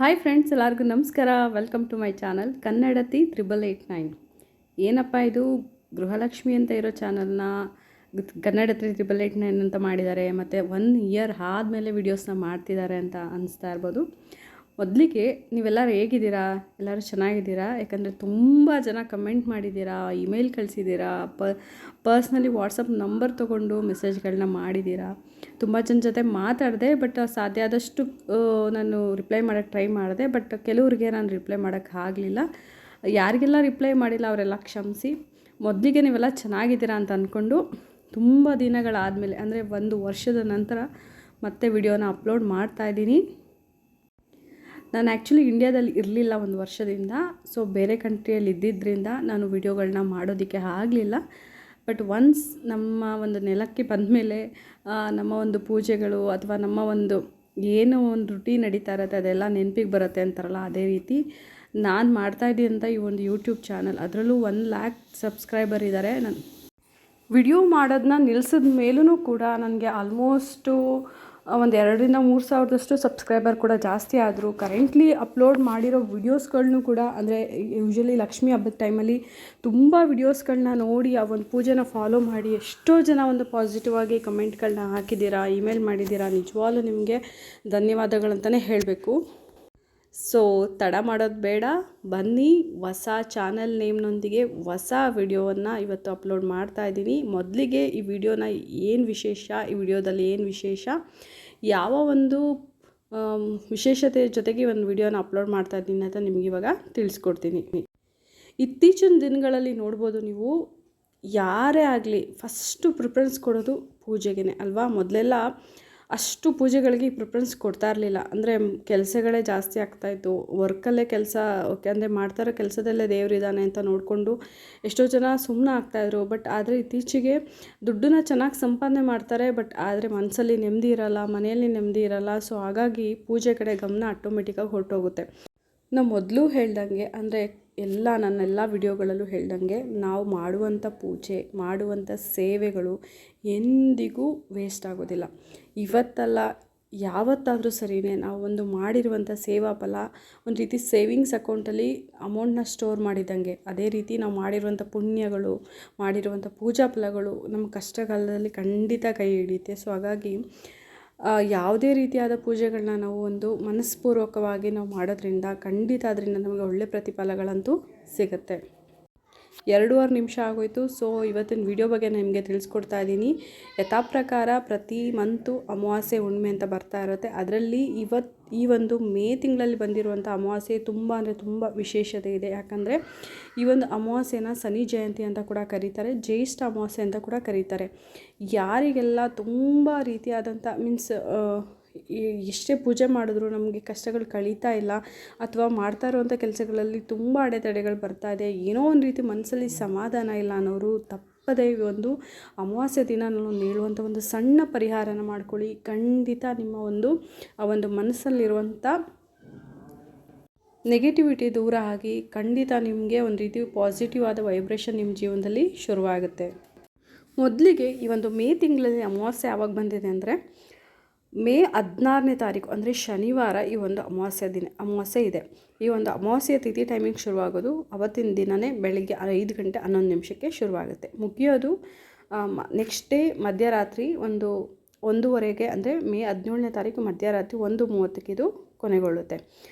Hi friends, ಎಲ್ಲರಿಗೂ ನಮಸ್ಕಾರ. Welcome to my channel ಕನ್ನಡತಿ 8889. ಏನಪ್ಪ ಇದು ಗೃಹಲಕ್ಷ್ಮಿ ಅಂತ ಇರೋ ಚಾನಲ್ನ ಕನ್ನಡತಿ 8889 ಅಂತ ಮಾಡಿದ್ದಾರೆ. ಮತ್ತು 1 ಇಯರ್ ಆದಮೇಲೆ ವೀಡಿಯೋಸ್ನ ಮಾಡ್ತಿದ್ದಾರೆ ಅಂತ ಅನಿಸ್ತಾ ಇರ್ಬೋದು. ಮೊದಲಿಗೆ ನೀವೆಲ್ಲರೂ ಹೇಗಿದ್ದೀರಾ? ಎಲ್ಲರೂ ಚೆನ್ನಾಗಿದ್ದೀರಾ? ಯಾಕಂದರೆ ತುಂಬ ಜನ ಕಮೆಂಟ್ ಮಾಡಿದ್ದೀರಾ, ಇಮೇಲ್ ಕಳಿಸಿದ್ದೀರಾ, ಪರ್ಸ್ನಲಿ ವಾಟ್ಸಪ್ ನಂಬರ್ ತೊಗೊಂಡು ಮೆಸೇಜ್ಗಳನ್ನ ಮಾಡಿದ್ದೀರಾ. ತುಂಬ ಜನ ಜೊತೆ ಮಾತಾಡಿದೆ, ಬಟ್ ಸಾಧ್ಯ ಆದಷ್ಟು ನಾನು ರಿಪ್ಲೈ ಮಾಡೋಕ್ಕೆ ಟ್ರೈ ಮಾಡಿದೆ. ಬಟ್ ಕೆಲವ್ರಿಗೆ ನಾನು ರಿಪ್ಲೈ ಮಾಡೋಕ್ಕೆ ಆಗಲಿಲ್ಲ. ಯಾರಿಗೆಲ್ಲ ರಿಪ್ಲೈ ಮಾಡಿಲ್ಲ ಅವರೆಲ್ಲ ಕ್ಷಮಿಸಿ. ಮೊದಲಿಗೆ ನೀವೆಲ್ಲ ಚೆನ್ನಾಗಿದ್ದೀರಾ ಅಂತ ಅಂದ್ಕೊಂಡು ತುಂಬ ದಿನಗಳಾದಮೇಲೆ ಅಂದರೆ 1 ವರ್ಷದ ನಂತರ ಮತ್ತೆ ವಿಡಿಯೋನ ಅಪ್ಲೋಡ್ ಮಾಡ್ತಾಯಿದ್ದೀನಿ. ನಾನು ಆ್ಯಕ್ಚುಲಿ ಇಂಡಿಯಾದಲ್ಲಿ ಇರಲಿಲ್ಲ 1 ವರ್ಷದಿಂದ. ಸೊ ಬೇರೆ ಕಂಟ್ರಿಯಲ್ಲಿ ಇದ್ದಿದ್ದರಿಂದ ನಾನು ವಿಡಿಯೋಗಳನ್ನ ಮಾಡೋದಕ್ಕೆ ಆಗಲಿಲ್ಲ. ಬಟ್ ಒನ್ಸ್ ನಮ್ಮ ಒಂದು ನೆಲಕ್ಕೆ ಬಂದಮೇಲೆ ನಮ್ಮ ಒಂದು ಪೂಜೆಗಳು ಅಥವಾ ನಮ್ಮ ಒಂದು ಏನೋ ಒಂದು ರುಟೀನ್ ನಡೀತಾ ಇರುತ್ತೆ, ಅದೆಲ್ಲ ನೆನಪಿಗೆ ಬರುತ್ತೆ ಅಂತಾರಲ್ಲ, ಅದೇ ರೀತಿ ನಾನು ಮಾಡ್ತಾಯಿದ್ದೀನಿ ಅಂತ ಈ ಒಂದು ಯೂಟ್ಯೂಬ್ ಚಾನಲ್, ಅದರಲ್ಲೂ 1 ಲ್ಯಾಕ್ ಸಬ್ಸ್ಕ್ರೈಬರ್ ಇದ್ದಾರೆ. ನಾನು ವಿಡಿಯೋ ಮಾಡೋದನ್ನ ನಿಲ್ಲಿಸಿದ ಮೇಲೂ ಕೂಡ ನನಗೆ ಆಲ್ಮೋಸ್ಟು ಒಂದು 2-3 ಸಾವಿರದಷ್ಟು ಸಬ್ಸ್ಕ್ರೈಬರ್ ಕೂಡ ಜಾಸ್ತಿ ಆದರು. ಕರೆಂಟ್ಲಿ ಅಪ್ಲೋಡ್ ಮಾಡಿರೋ ವಿಡಿಯೋಸ್ಗಳನ್ನೂ ಕೂಡ, ಅಂದರೆ ಯೂಶ್ವಲಿ ಲಕ್ಷ್ಮೀ ಹಬ್ಬದ ಟೈಮಲ್ಲಿ ತುಂಬ ವಿಡಿಯೋಸ್ಗಳನ್ನ ನೋಡಿ ಆ ಒಂದು ಪೂಜೆನ ಫಾಲೋ ಮಾಡಿ ಎಷ್ಟೋ ಜನ ಒಂದು ಪಾಸಿಟಿವ್ ಆಗಿ ಕಮೆಂಟ್ಗಳನ್ನ ಹಾಕಿದ್ದೀರಾ, ಇಮೇಲ್ ಮಾಡಿದ್ದೀರಾ. ನಿಜವಾಗ್ಲೂ ನಿಮಗೆ ಧನ್ಯವಾದಗಳಂತಲೇ ಹೇಳಬೇಕು. ಸೊ ತಡ ಮಾಡೋದು ಬೇಡ, ಬನ್ನಿ ಹೊಸ ಚಾನಲ್ ನೇಮ್ನೊಂದಿಗೆ ಹೊಸ ವಿಡಿಯೋವನ್ನು ಇವತ್ತು ಅಪ್ಲೋಡ್ ಮಾಡ್ತಾ ಇದ್ದೀನಿ. ಮೊದಲಿಗೆ ಈ ವಿಡಿಯೋನ ಏನು ವಿಶೇಷ, ಈ ವಿಡಿಯೋದಲ್ಲಿ ಏನು ವಿಶೇಷ, ಯಾವ ಒಂದು ವಿಶೇಷತೆ ಜೊತೆಗೆ ಒಂದು ವಿಡಿಯೋನ ಅಪ್ಲೋಡ್ ಮಾಡ್ತಾ ಇದ್ದೀನಿ ಅಂತ ನಿಮಗೆ ಇವಾಗ ತಿಳಿಸ್ಕೊಡ್ತೀನಿ. ಇತ್ತೀಚಿನ ದಿನಗಳಲ್ಲಿ ನೋಡ್ಬೋದು ನೀವು, ಯಾರೇ ಆಗಲಿ ಫಸ್ಟು ಪ್ರಿಫರೆನ್ಸ್ ಕೊಡೋದು ಪೂಜೆಗೆ ಅಲ್ವಾ. ಮೊದಲೆಲ್ಲ ಅಷ್ಟು ಪೂಜೆಗಳಿಗೆ ಪ್ರಿಫರೆನ್ಸ್ ಕೊಡ್ತಾ ಇರಲಿಲ್ಲ. ಅಂದರೆ ಕೆಲಸಗಳೇ ಜಾಸ್ತಿ ಆಗ್ತಾಯಿತ್ತು, ವರ್ಕಲ್ಲೇ ಕೆಲಸ, ಅಂದರೆ ಮಾಡ್ತಾರೋ ಕೆಲಸದಲ್ಲೇ ದೇವರಿದ್ದಾನೆ ಅಂತ ನೋಡಿಕೊಂಡು ಎಷ್ಟೋ ಜನ ಸುಮ್ಮನೆ ಆಗ್ತಾಯಿದ್ರು. ಬಟ್ ಆದರೆ ಇತ್ತೀಚೆಗೆ ದುಡ್ಡನ್ನ ಚೆನ್ನಾಗಿ ಸಂಪಾದನೆ ಮಾಡ್ತಾರೆ, ಬಟ್ ಆದರೆ ಮನಸ್ಸಲ್ಲಿ ನೆಮ್ಮದಿ ಇರಲ್ಲ, ಮನೆಯಲ್ಲಿ ನೆಮ್ಮದಿ ಇರಲ್ಲ. ಸೊ ಹಾಗಾಗಿ ಪೂಜೆ ಕಡೆ ಗಮನ ಆಟೋಮೆಟಿಕ್ಕಾಗಿ ಹೊರಟೋಗುತ್ತೆ. ನಾವು ಮೊದಲು ಹೇಳ್ದಂಗೆ, ಅಂದರೆ ನನ್ನೆಲ್ಲ ವಿಡಿಯೋಗಳಲ್ಲೂ ಹೇಳ್ದಂಗೆ, ನಾವು ಮಾಡುವಂಥ ಪೂಜೆ, ಮಾಡುವಂಥ ಸೇವೆಗಳು ಎಂದಿಗೂ ವೇಸ್ಟ್ ಆಗೋದಿಲ್ಲ. ಇವತ್ತಲ್ಲ ಯಾವತ್ತಾದರೂ ಸರಿಯೇ, ನಾವು ಒಂದು ಮಾಡಿರುವಂಥ ಸೇವಾ ಫಲ ಒಂದು ರೀತಿ ಸೇವಿಂಗ್ಸ್ ಅಕೌಂಟಲ್ಲಿ ಅಮೌಂಟನ್ನ ಸ್ಟೋರ್ ಮಾಡಿದಂಗೆ. ಅದೇ ರೀತಿ ನಾವು ಮಾಡಿರುವಂಥ ಪುಣ್ಯಗಳು, ಮಾಡಿರುವಂಥ ಪೂಜಾ ಫಲಗಳು ನಮ್ಮ ಕಷ್ಟಕಾಲದಲ್ಲಿ ಖಂಡಿತ ಕೈ ಹಿಡಿಯುತ್ತೆ. ಸೊ ಹಾಗಾಗಿ ಯಾವುದೇ ರೀತಿಯಾದ ಪೂಜೆಗಳನ್ನ ನಾವು ಒಂದು ಮನಸ್ಪೂರ್ವಕವಾಗಿ ನಾವು ಮಾಡೋದ್ರಿಂದ ಖಂಡಿತ ಅದರಿಂದ ನಮಗೆ ಒಳ್ಳೆ ಪ್ರತಿಫಲಗಳಂತೂ ಸಿಗುತ್ತೆ. 2.5 ನಿಮಿಷ ಆಗೋಯಿತು. ಸೊ ಇವತ್ತಿನ ವಿಡಿಯೋ ಬಗ್ಗೆ ನಿಮಗೆ ತಿಳಿಸ್ಕೊಡ್ತಾ ಇದ್ದೀನಿ. ಯಥಾಪ್ರಕಾರ ಪ್ರತಿ ಮಂತು ಅಮಾವಾಸ್ಯೆ ಹುಣ್ಣಿಮೆ ಅಂತ ಬರ್ತಾ ಇರುತ್ತೆ. ಅದರಲ್ಲಿ ಈ ಒಂದು ಮೇ ತಿಂಗಳಲ್ಲಿ ಬಂದಿರುವಂಥ ಅಮಾವಾಸ್ಯೆ ತುಂಬ ಅಂದರೆ ತುಂಬ ವಿಶೇಷತೆ ಇದೆ. ಯಾಕಂದರೆ ಈ ಒಂದು ಅಮಾವಾಸ್ಯೆನ ಶನಿ ಜಯಂತಿ ಅಂತ ಕೂಡ ಕರೀತಾರೆ, ಜ್ಯೇಷ್ಠ ಅಮಾವಾಸ್ಯೆ ಅಂತ ಕೂಡ ಕರೀತಾರೆ. ಯಾರಿಗೆಲ್ಲ ತುಂಬ ರೀತಿಯಾದಂಥ ಮೀನ್ಸ್ ಎಷ್ಟೇ ಪೂಜೆ ಮಾಡಿದ್ರು ನಮಗೆ ಕಷ್ಟಗಳು ಕಳೀತಾ ಇಲ್ಲ, ಅಥವಾ ಮಾಡ್ತಾ ಇರುವಂಥ ಕೆಲಸಗಳಲ್ಲಿ ತುಂಬ ಅಡೆತಡೆಗಳು ಬರ್ತಾ ಇದೆ, ಏನೋ ಒಂದು ರೀತಿ ಮನಸ್ಸಲ್ಲಿ ಸಮಾಧಾನ ಇಲ್ಲ ಅನ್ನೋರು ತಪ್ಪದೇ ಒಂದು ಅಮಾವಾಸ್ಯೆ ದಿನ ನಾನು ಹೇಳುವಂಥ ಒಂದು ಸಣ್ಣ ಪರಿಹಾರನ ಮಾಡ್ಕೊಳ್ಳಿ. ಖಂಡಿತ ನಿಮ್ಮ ಆ ಒಂದು ಮನಸ್ಸಲ್ಲಿರುವಂಥ ನೆಗೆಟಿವಿಟಿ ದೂರ ಆಗಿ ಖಂಡಿತ ನಿಮಗೆ ಒಂದು ರೀತಿ ಪಾಸಿಟಿವ್ ಆದ ವೈಬ್ರೇಷನ್ ನಿಮ್ಮ ಜೀವನದಲ್ಲಿ ಶುರುವಾಗುತ್ತೆ. ಮೊದಲಿಗೆ ಈ ಒಂದು ಮೇ ತಿಂಗಳಲ್ಲಿ ಅಮಾವಾಸ್ಯೆ ಯಾವಾಗ ಬಂದಿದೆ ಅಂದರೆ ಮೇ 16ನೇ ತಾರೀಕು, ಅಂದರೆ ಶನಿವಾರ ಈ ಒಂದು ಅಮಾವಾಸ್ಯೆ ಇದೆ. ಈ ಒಂದು ಅಮಾವಾಸ್ಯೆಯ ತಿಥಿ ಟೈಮಿಂಗ್ ಶುರುವಾಗೋದು ಅವತ್ತಿನ ದಿನವೇ ಬೆಳಗ್ಗೆ 5 ಗಂಟೆ 11 ನಿಮಿಷಕ್ಕೆ ಶುರುವಾಗುತ್ತೆ. ಮುಗಿಯೋದು ನೆಕ್ಸ್ಟ್ ಡೇ ಮಧ್ಯರಾತ್ರಿ 1:30ಗೆ, ಅಂದರೆ ಮೇ 17ನೇ ತಾರೀಕು ಮಧ್ಯರಾತ್ರಿ 1:30ಕ್ಕೆ ಇದು ಕೊನೆಗೊಳ್ಳುತ್ತೆ.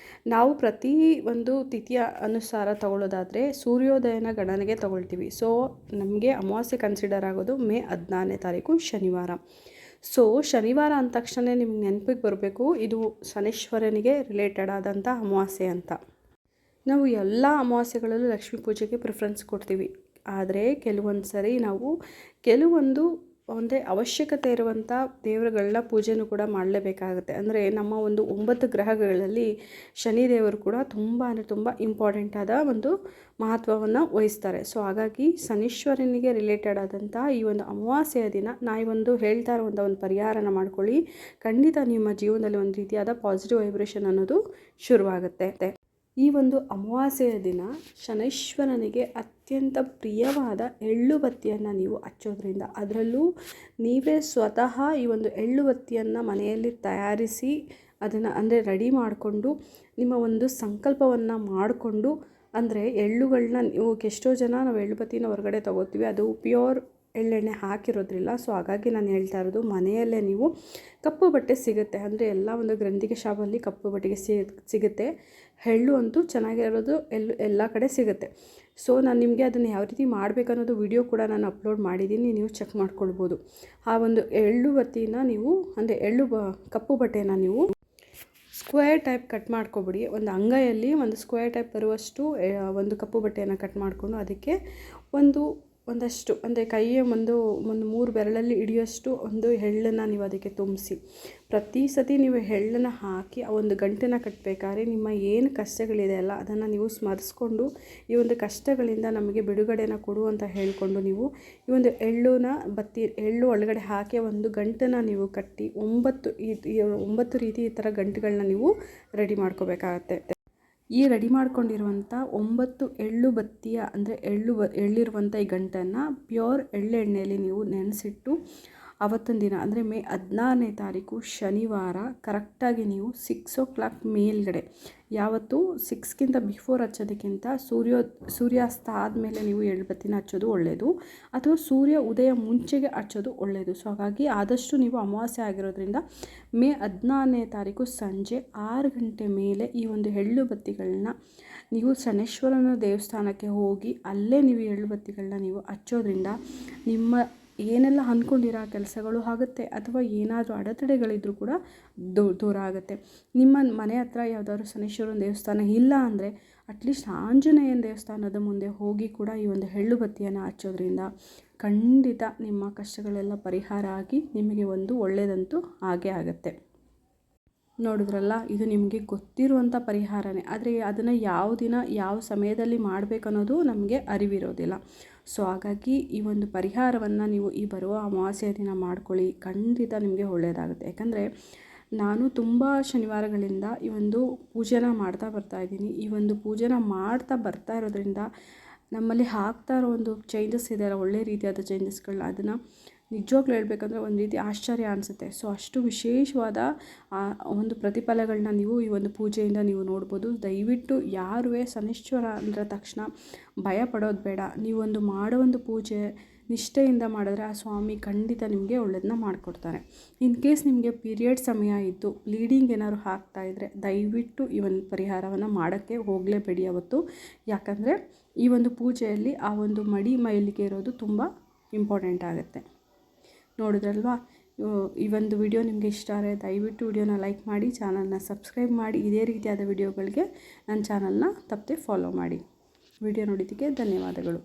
ನಾವು ಪ್ರತಿ ಒಂದು ತಿಥಿಯ ಅನುಸಾರ ತಗೊಳ್ಳೋದಾದರೆ ಸೂರ್ಯೋದಯನ ಗಣನೆಗೆ ತಗೊಳ್ತೀವಿ. ಸೊ ನಮಗೆ ಅಮಾವಾಸ್ಯೆ ಕನ್ಸಿಡರ್ ಆಗೋದು ಮೇ 16ನೇ ತಾರೀಕು ಶನಿವಾರ. ಸೊ ಶನಿವಾರ ಅಂದ ತಕ್ಷಣ ನಿಮ್ಗೆ ನೆನಪಿಗೆ ಬರಬೇಕು, ಇದು ಶನೀಶ್ವರನಿಗೆ ರಿಲೇಟೆಡ್ ಆದಂಥ ಅಮಾವಾಸ್ಯೆ ಅಂತ. ನಾವು ಎಲ್ಲ ಅಮಾವಾಸ್ಯೆಗಳಲ್ಲೂ ಲಕ್ಷ್ಮೀ ಪೂಜೆಗೆ ಪ್ರಿಫರೆನ್ಸ್ ಕೊಡ್ತೀವಿ. ಆದರೆ ಕೆಲವೊಂದು ಸರಿ ನಾವು ಕೆಲವೊಂದು ಒಂದೇ ಅವಶ್ಯಕತೆ ಇರುವಂಥ ದೇವರುಗಳನ್ನ ಪೂಜೆನೂ ಕೂಡ ಮಾಡಲೇಬೇಕಾಗುತ್ತೆ. ಅಂದರೆ ನಮ್ಮ ಒಂದು 9 ಗ್ರಹಗಳಲ್ಲಿ ಶನಿದೇವರು ಕೂಡ ತುಂಬ ಅಂದರೆ ತುಂಬ ಇಂಪಾರ್ಟೆಂಟ್ ಆದ ಒಂದು ಮಹತ್ವವನ್ನು ವಹಿಸ್ತಾರೆ. ಸೊ ಹಾಗಾಗಿ ಶನೀಶ್ವರನಿಗೆ ರಿಲೇಟೆಡ್ ಆದಂಥ ಈ ಒಂದು ಅಮಾವಾಸ್ಯೆಯ ದಿನ ನಾವೊಂದು ಹೇಳ್ತಾ ಇರುವಂಥ ಒಂದು ಪರಿಹಾರನ ಮಾಡ್ಕೊಳ್ಳಿ. ಖಂಡಿತ ನಿಮ್ಮ ಜೀವನದಲ್ಲಿ ಒಂದು ರೀತಿಯಾದ ಪಾಸಿಟಿವ್ ವೈಬ್ರೇಷನ್ ಅನ್ನೋದು ಶುರುವಾಗುತ್ತೆ. ಈ ಒಂದು ಅಮಾವಾಸ್ಯೆಯ ದಿನ ಶನೈಶ್ವರನಿಗೆ ಅತ್ಯಂತ ಪ್ರಿಯವಾದ ಎಳ್ಳು ಬತ್ತಿಯನ್ನು ನೀವು ಹಚ್ಚೋದ್ರಿಂದ, ಅದರಲ್ಲೂ ನೀವೇ ಸ್ವತಃ ಈ ಒಂದು ಎಳ್ಳು ಬತ್ತಿಯನ್ನು ಮನೆಯಲ್ಲಿ ತಯಾರಿಸಿ ಅದನ್ನು ಅಂದರೆ ರೆಡಿ ಮಾಡಿಕೊಂಡು ನಿಮ್ಮ ಒಂದು ಸಂಕಲ್ಪವನ್ನು ಮಾಡಿಕೊಂಡು, ಅಂದರೆ ಎಳ್ಳುಗಳನ್ನ ನೀವು ಎಷ್ಟೋ ಜನ ನಾವು ಎಳ್ಳು ಬತ್ತಿನ ಹೊರಗಡೆ ತೊಗೋತೀವಿ, ಅದು ಪ್ಯೂರ್ ಎಳ್ಳೆಣ್ಣೆ ಹಾಕಿರೋದ್ರಿಲ್ಲ. ಸೊ ಹಾಗಾಗಿ ನಾನು ಹೇಳ್ತಾ ಇರೋದು, ಮನೆಯಲ್ಲೇ ನೀವು ಕಪ್ಪು ಬಟ್ಟೆ ಸಿಗುತ್ತೆ, ಅಂದರೆ ಎಲ್ಲ ಒಂದು ಗ್ರಂಥಿಗೆ ಶಾಪಲ್ಲಿ ಕಪ್ಪು ಬಟ್ಟೆಗೆ ಸಿಗುತ್ತೆ. ಎಳ್ಳು ಅಂತೂ ಚೆನ್ನಾಗಿರೋದು ಎಲ್ಲ ಕಡೆ ಸಿಗುತ್ತೆ. ಸೊ ನಾನು ನಿಮಗೆ ಅದನ್ನು ಯಾವ ರೀತಿ ಮಾಡಬೇಕನ್ನೋದು ವಿಡಿಯೋ ಕೂಡ ನಾನು ಅಪ್ಲೋಡ್ ಮಾಡಿದ್ದೀನಿ, ನೀವು ಚೆಕ್ ಮಾಡ್ಕೊಳ್ಬೋದು. ಆ ಒಂದು ಎಳ್ಳು ಬತ್ತಿನ ನೀವು ಅಂದರೆ ಕಪ್ಪು ಬಟ್ಟೆನ ನೀವು ಸ್ಕ್ವೇರ್ ಟೈಪ್ ಕಟ್ ಮಾಡ್ಕೊಬಿಡಿ. ಒಂದು ಅಂಗೈಯಲ್ಲಿ ಒಂದು ಸ್ಕ್ವೇರ್ ಟೈಪ್ ಬರುವಷ್ಟು ಒಂದು ಕಪ್ಪು ಬಟ್ಟೆಯನ್ನು ಕಟ್ ಮಾಡಿಕೊಂಡು ಅದಕ್ಕೆ ಒಂದಷ್ಟು ಅಂದರೆ ಕೈಯ ಒಂದು 3 ಬೆರಳಲ್ಲಿ ಹಿಡಿಯೋಷ್ಟು ಒಂದು ಎಳ್ಳನ್ನು ನೀವು ಅದಕ್ಕೆ ತುಂಬಿಸಿ, ಪ್ರತಿ ಸತಿ ನೀವು ಎಳ್ಳನ್ನು ಹಾಕಿ ಆ ಒಂದು ಗಂಟನ್ನು ಕಟ್ಟಬೇಕಾದ್ರೆ ನಿಮ್ಮ ಏನು ಕಷ್ಟಗಳಿದೆ ಅಲ್ಲ ಅದನ್ನು ನೀವು ಸ್ಮರಿಸ್ಕೊಂಡು, ಈ ಒಂದು ಕಷ್ಟಗಳಿಂದ ನಮಗೆ ಬಿಡುಗಡೆನ ಕೊಡು ಅಂತ ಹೇಳಿಕೊಂಡು ನೀವು ಈ ಒಂದು ಎಳ್ಳು ಒಳಗಡೆ ಹಾಕಿ ಒಂದು ಗಂಟನ್ನು ನೀವು ಕಟ್ಟಿ 9 ರೀತಿ ಈ ಥರ ಗಂಟುಗಳನ್ನ ನೀವು ರೆಡಿ ಮಾಡ್ಕೋಬೇಕಾಗತ್ತೆ. ಈ ರೆಡಿ ಮಾಡ್ಕೊಂಡಿರುವಂಥ 9 ಎಳ್ಳು ಬತ್ತಿಯ ಅಂದರೆ ಎಳ್ಳಿರುವಂಥ ಈ ಗಂಟನ್ನು ಪ್ಯೂರ್ ಎಳ್ಳೆಣ್ಣೆಯಲ್ಲಿ ನೀವು ನೆನೆಸಿಟ್ಟು ಅವತ್ತೊಂದು ದಿನ ಅಂದರೆ ಮೇ 16ನೇ ತಾರೀಕು ಶನಿವಾರ ಕರೆಕ್ಟಾಗಿ ನೀವು 6 o'clock ಮೇಲ್ಗಡೆ, ಯಾವತ್ತು 6ಕ್ಕಿಂತ ಬಿಫೋರ್ ಹಚ್ಚೋದಕ್ಕಿಂತ ಸೂರ್ಯಾಸ್ತ ಆದಮೇಲೆ ನೀವು ಎಳ್ಳುಬತ್ತಿನ ಹಚ್ಚೋದು ಒಳ್ಳೆಯದು, ಅಥವಾ ಸೂರ್ಯ ಉದಯ ಮುಂಚೆಗೆ ಹಚ್ಚೋದು ಒಳ್ಳೆಯದು. ಸೊ ಹಾಗಾಗಿ ಆದಷ್ಟು ನೀವು ಅಮಾವಾಸ್ಯೆ ಆಗಿರೋದ್ರಿಂದ ಮೇ 16ನೇ ತಾರೀಕು ಸಂಜೆ 6 ಗಂಟೆ ಮೇಲೆ ಈ ಒಂದು ಎಳ್ಳು ಬತ್ತಿಗಳನ್ನ ನೀವು ಶನೇಶ್ವರನ ದೇವಸ್ಥಾನಕ್ಕೆ ಹೋಗಿ ಅಲ್ಲೇ ನೀವು ಎಳ್ಳು ಬತ್ತಿಗಳನ್ನ ನೀವು ಹಚ್ಚೋದ್ರಿಂದ ನಿಮ್ಮ ಏನೆಲ್ಲ ಅಂದ್ಕೊಂಡಿರೋ ಕೆಲಸಗಳು ಆಗುತ್ತೆ, ಅಥವಾ ಏನಾದರೂ ಅಡೆತಡೆಗಳಿದ್ರೂ ಕೂಡ ದೂರ ಆಗುತ್ತೆ. ನಿಮ್ಮ ಮನೆ ಹತ್ರ ಯಾವುದಾದ್ರು ಶನೇಶ್ವರನ ದೇವಸ್ಥಾನ ಇಲ್ಲ ಅಂದರೆ ಅಟ್ಲೀಸ್ಟ್ ಆಂಜನೇಯನ ದೇವಸ್ಥಾನದ ಮುಂದೆ ಹೋಗಿ ಕೂಡ ಈ ಒಂದು ಎಳ್ಳು ಬತ್ತಿಯನ್ನು ಹಚ್ಚೋದ್ರಿಂದ ಖಂಡಿತ ನಿಮ್ಮ ಕಷ್ಟಗಳೆಲ್ಲ ಪರಿಹಾರ ಆಗಿ ನಿಮಗೆ ಒಂದು ಒಳ್ಳೆಯದಂತೂ ಆಗೇ ಆಗುತ್ತೆ. ನೋಡಿದ್ರಲ್ಲ, ಇದು ನಿಮಗೆ ಗೊತ್ತಿರುವಂಥ ಪರಿಹಾರನೇ, ಆದರೆ ಅದನ್ನು ಯಾವ ದಿನ ಯಾವ ಸಮಯದಲ್ಲಿ ಮಾಡಬೇಕನ್ನೋದು ನಮಗೆ ಅರಿವಿರೋದಿಲ್ಲ. ಸೊ ಹಾಗಾಗಿ ಈ ಒಂದು ಪರಿಹಾರವನ್ನು ನೀವು ಈ ಬರುವ ಅಮಾವಾಸ್ಯೆ ದಿನ ಮಾಡ್ಕೊಳ್ಳಿ, ಖಂಡಿತ ನಿಮಗೆ ಒಳ್ಳೆಯದಾಗುತ್ತೆ. ಯಾಕಂದರೆ ನಾನು ತುಂಬ ಶನಿವಾರಗಳಿಂದ ಈ ಒಂದು ಪೂಜೆನ ಮಾಡ್ತಾ ಬರ್ತಾಯಿದ್ದೀನಿ. ಈ ಒಂದು ಪೂಜೆನ ಮಾಡ್ತಾ ಬರ್ತಾ ಇರೋದ್ರಿಂದ ನಮ್ಮಲ್ಲಿ ಆಗ್ತಾ ಇರೋ ಒಂದು ಚೇಂಜಸ್ ಇದೆ, ಒಳ್ಳೆ ರೀತಿಯಾದ ಚೇಂಜಸ್ಗಳನ್ನ, ಅದನ್ನು ನಿಜವಾಗ್ಲೂ ಹೇಳ್ಬೇಕಂದ್ರೆ ಒಂದು ರೀತಿ ಆಶ್ಚರ್ಯ ಅನಿಸುತ್ತೆ. ಸೊ ಅಷ್ಟು ವಿಶೇಷವಾದ ಒಂದು ಪ್ರತಿಫಲಗಳನ್ನ ನೀವು ಈ ಒಂದು ಪೂಜೆಯಿಂದ ನೀವು ನೋಡ್ಬೋದು. ದಯವಿಟ್ಟು ಯಾರೂ ಶನೀಶ್ವರ ಅಂದ ತಕ್ಷಣ ಭಯ ಪಡೋದು ಬೇಡ. ನೀವೊಂದು ಮಾಡೋ ಒಂದು ಪೂಜೆ ನಿಷ್ಠೆಯಿಂದ ಮಾಡಿದ್ರೆ ಆ ಸ್ವಾಮಿ ಖಂಡಿತ ನಿಮಗೆ ಒಳ್ಳೆಯದನ್ನ ಮಾಡಿಕೊಡ್ತಾರೆ. ಇನ್ ಕೇಸ್ ನಿಮಗೆ ಪೀರಿಯಡ್ ಸಮಯ ಇದ್ದು ಬ್ಲೀಡಿಂಗ್ ಏನಾದ್ರು ಆಗ್ತಾಯಿದ್ರೆ ದಯವಿಟ್ಟು ಈ ಒಂದು ಪರಿಹಾರವನ್ನು ಮಾಡೋಕ್ಕೆ ಹೋಗಲೇಬೇಡಿ ಅವತ್ತು. ಯಾಕಂದರೆ ಈ ಒಂದು ಪೂಜೆಯಲ್ಲಿ ಆ ಒಂದು ಮೈಲಿಗೆ ಇರೋದು ತುಂಬ ಇಂಪಾರ್ಟೆಂಟ್ ಆಗುತ್ತೆ. ನೋಡಿದ್ರಲ್ವಾ, ಈ ಒಂದು ವಿಡಿಯೋ ನಿಮಗೆ ಇಷ್ಟ ಆದರೆ ದಯವಿಟ್ಟು ವಿಡಿಯೋನ ಲೈಕ್ ಮಾಡಿ, ಚಾನಲ್ನ ಸಬ್ಸ್ಕ್ರೈಬ್ ಮಾಡಿ. ಇದೇ ರೀತಿಯಾದ ವಿಡಿಯೋಗಳಿಗೆ ನನ್ನ ಚಾನಲ್ನ ತಪ್ಪದೆ ಫಾಲೋ ಮಾಡಿ. ವಿಡಿಯೋ ನೋಡಿದ್ದಕ್ಕೆ ಧನ್ಯವಾದಗಳು.